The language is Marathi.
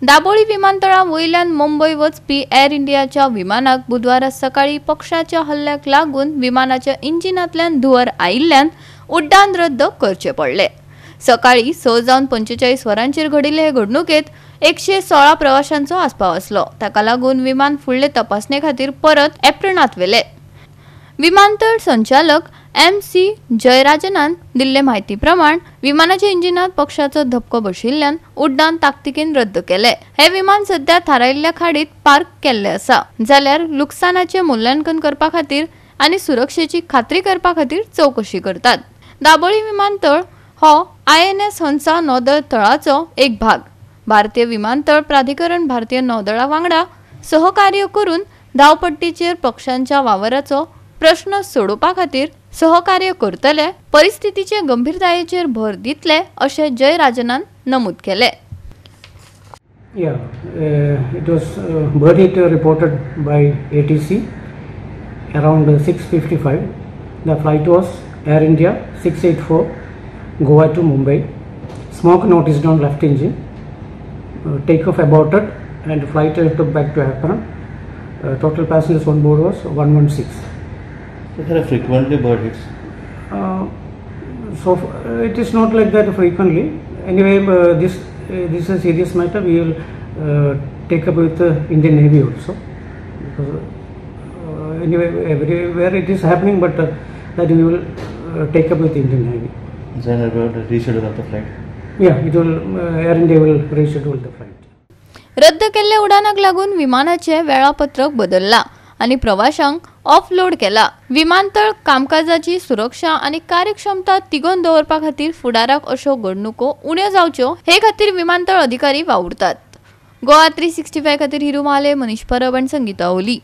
दाबोळी विमानतळा वयल्यान मुंबई वचपी एअर इंडियाच्या विमानाक बुधवारा सकाळी पक्षाच्या हल्ल्याक लागून विमानाच्या इंजिनांतल्यान धुंवर आयिल्ल्यान उड्डाण रद्द करचे पडले। सकाळी 6:45 वरांचेर घडिल्ले हे घडणुकेत 116 प्रवाशांचो आस्पाव आसलो। ताका लागून विमान फुडले तपासणे खातीर परत एप्रनात वेले। विमानतळ संचालक MC जयराजनान दिल्ले माहिती प्रमाण विमानाच्या इंजिनात पक्षाचो धपको बशिल्ल्यान उड्डाण ताकतिकेन रद्द केले। हे विमान सध्या थारायिल्ल्या खाडीत पार्क केल्ले आसा, जाल्यार लुकसानाचे मूल्यांकन करपा खातीर आनी सुरक्षेची खात्री करपा खातीर चौकशी करतात। दाबोळी विमानतळ हो INS हंसा नौदळ तळाचो एक भाग। भारतीय विमानतळ प्राधिकरण भारतीय नौदळा वांगडा सहकार्य करून धावपट्टीचेर पक्षांच्या वावराचो प्रश्न सोडोवपा खातीर सहकार्य करतले, परिस्थितीचे गंभीरतायेचेर भर दितले अशें जयराजनान नमूद केले। It was bird hit reported by ATC around 6:55. The flight was Air India 684 Goa to Mumbai. Smoke noticed on left engine. Takeoff aborted and flight took back to Akron. Total passengers on board was 116. There are frequently bird hits. So it is not like that frequently. Anyway, this is a serious matter. We will take up with the Indian Navy also. Because, anyway, everywhere it is happening, but that we will take up with the Indian Navy. Then about reschedule of the flight. Yeah, it will. Air India will reschedule the flight. रद्द केल्ल्या उडाणाक लागून विमानाचे वेळापत्रक बदलला आणि प्रवाशांक ऑफलोड केला। विमानतळ कामकाजाची सुरक्षा आणि कार्यक्षमता तिगोवन दवरपा खातीर फुडाराक अशो घडणुको उण्यो जावच्यो हे खातीर विमानतळ अधिकारी वावुरतात। गोवा 365 खातीर हिरू महाले, मनीष परब आनी संगीता ओली।